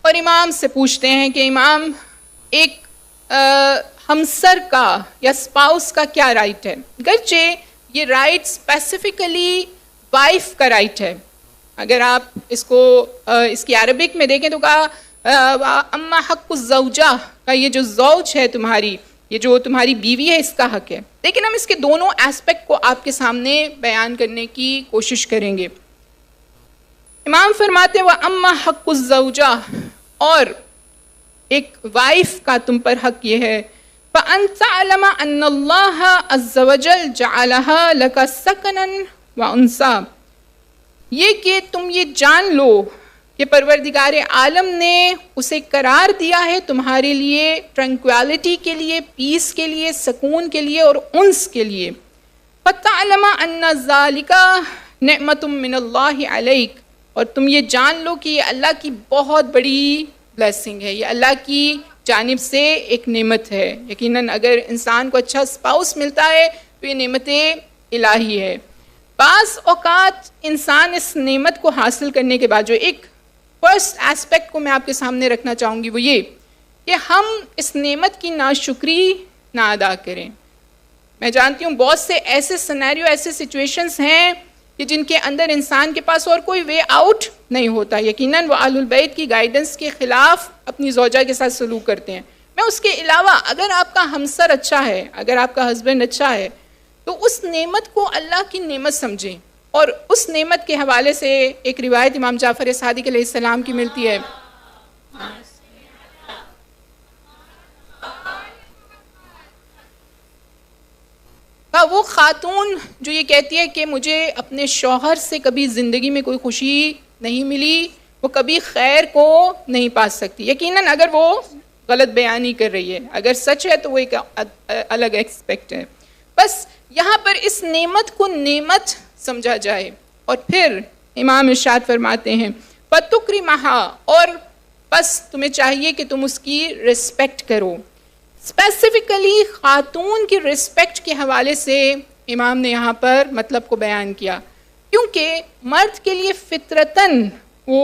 اور امام سے پوچھتے ہیں کہ امام ایک ہمسر کا یا اسپاؤس کا کیا رائٹ ہے، گرچہ یہ رائٹ اسپیسیفکلی وائف کا رائٹ ہے. اگر آپ اس کو اس کی عربک میں دیکھیں تو کہا اما حق الزوجہ کا، یہ جو زوج ہے تمہاری، یہ جو تمہاری بیوی ہے، اس کا حق ہے. لیکن ہم اس کے دونوں ایسپیکٹ کو آپ کے سامنے بیان کرنے کی کوشش کریں گے. امام فرماتے وہ اما حق الزوجہ، اور ایک وائف کا تم پر حق یہ ہے فَأَن تَعْلَمَ أَنَّ اللَّهَ عَزَّ وَجَلَّ جَعَلَهَا لَكَ سَكَنًا وَأُنْسًا، یہ کہ تم یہ جان لو کہ پروردگار عالم نے اسے قرار دیا ہے تمہارے لیے ٹرنکویلٹی کے لیے، پیس کے لیے، سکون کے لیے اور انس کے لیے. فَتَعْلَمَ أَنَّ ذَلِكَ نِعْمَةٌ مِّنَ اللَّهِ عَلَيْكَ، اور تم یہ جان لو کہ یہ اللہ کی بہت بڑی بلیسنگ ہے، یہ اللہ کی جانب سے ایک نعمت ہے. یقیناً اگر انسان کو اچھا اسپاؤس ملتا ہے تو یہ نعمت الہی ہے. بعض اوقات انسان اس نعمت کو حاصل کرنے کے بعد جو ایک فرسٹ ایسپیکٹ کو میں آپ کے سامنے رکھنا چاہوں گی وہ یہ کہ ہم اس نعمت کی ناشکری نہ ادا کریں. میں جانتی ہوں بہت سے ایسے سینیریو، ایسے سچویشنز ہیں کہ جن کے اندر انسان کے پاس اور کوئی وے آؤٹ نہیں ہوتا. یقیناً وہ اہل البیت کی گائیڈنس کے خلاف اپنی زوجہ کے ساتھ سلوک کرتے ہیں. میں اس کے علاوہ اگر آپ کا ہمسر اچھا ہے، اگر آپ کا ہسبینڈ اچھا ہے، تو اس نعمت کو اللہ کی نعمت سمجھیں. اور اس نعمت کے حوالے سے ایک روایت امام جعفر صادق علیہ السلام کی ملتی ہے. وہ خاتون جو یہ کہتی ہے کہ مجھے اپنے شوہر سے کبھی زندگی میں کوئی خوشی نہیں ملی، وہ کبھی خیر کو نہیں پا سکتی. یقیناً اگر وہ غلط بیانی کر رہی ہے، اگر سچ ہے تو وہ ایک الگ ایکسپیکٹ ہے. بس یہاں پر اس نعمت کو نعمت سمجھا جائے. اور پھر امام ارشاد فرماتے ہیں فَتُكْرِمَهَا، اور بس تمہیں چاہیے کہ تم اس کی رسپیکٹ کرو. اسپیسیفکلی خاتون کی رسپیکٹ کے حوالے سے امام نے یہاں پر مطلب کو بیان کیا، کیونکہ مرد کے لیے فطرتاً وہ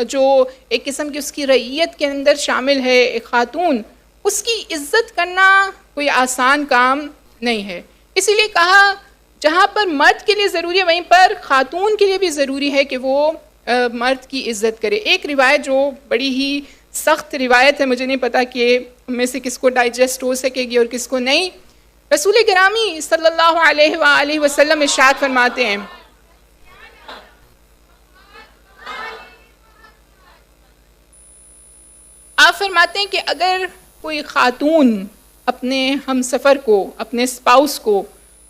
جو ایک قسم کی اس کی رعیت کے اندر شامل ہے ایک خاتون، اس کی عزت کرنا کوئی آسان کام نہیں ہے. اسی لیے کہا جہاں پر مرد کے لیے ضروری ہے وہیں پر خاتون کے لیے بھی ضروری ہے کہ وہ مرد کی عزت کرے. ایک روایت جو بڑی ہی سخت روایت ہے، مجھے نہیں پتا کہ ہم میں سے کس کو ڈائجسٹ ہو سکے گی اور کس کو نہیں. رسول گرامی صلی اللہ علیہ وآلہ وسلم ارشاد فرماتے ہیں آپ فرماتے ہیں کہ اگر کوئی خاتون اپنے ہم سفر کو، اپنے اسپاؤس کو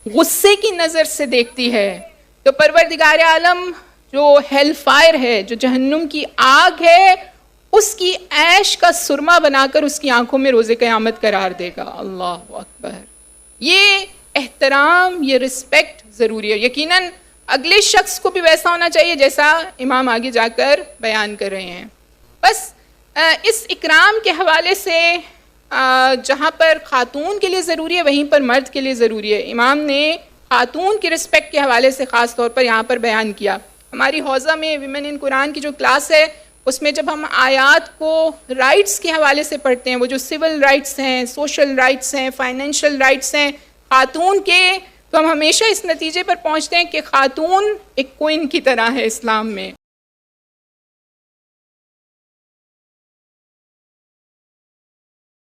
غصے کی نظر سے دیکھتی ہے تو پروردگار عالم جو ہیل فائر ہے، جو جہنم کی آگ ہے، اس کی عیش کا سرما بنا کر اس کی آنکھوں میں روز قیامت قرار دے گا. اللہ اکبر. یہ احترام، یہ رسپیکٹ ضروری ہے. یقیناً اگلے شخص کو بھی ویسا ہونا چاہیے جیسا امام آگے جا کر بیان کر رہے ہیں. بس اس اکرام کے حوالے سے جہاں پر خاتون کے لیے ضروری ہے وہیں پر مرد کے لیے ضروری ہے. امام نے خاتون کی رسپیکٹ کے حوالے سے خاص طور پر یہاں پر بیان کیا. ہماری حوزہ میں ویمن ان قرآن کی جو کلاس ہے اس میں جب ہم آیات کو رائٹس کے حوالے سے پڑھتے ہیں، وہ جو سول رائٹس ہیں، سوشل رائٹس ہیں، فائنینشیل رائٹس ہیں خاتون کے، تو ہم ہمیشہ اس نتیجے پر پہنچتے ہیں کہ خاتون ایک کوئن کی طرح ہے اسلام میں.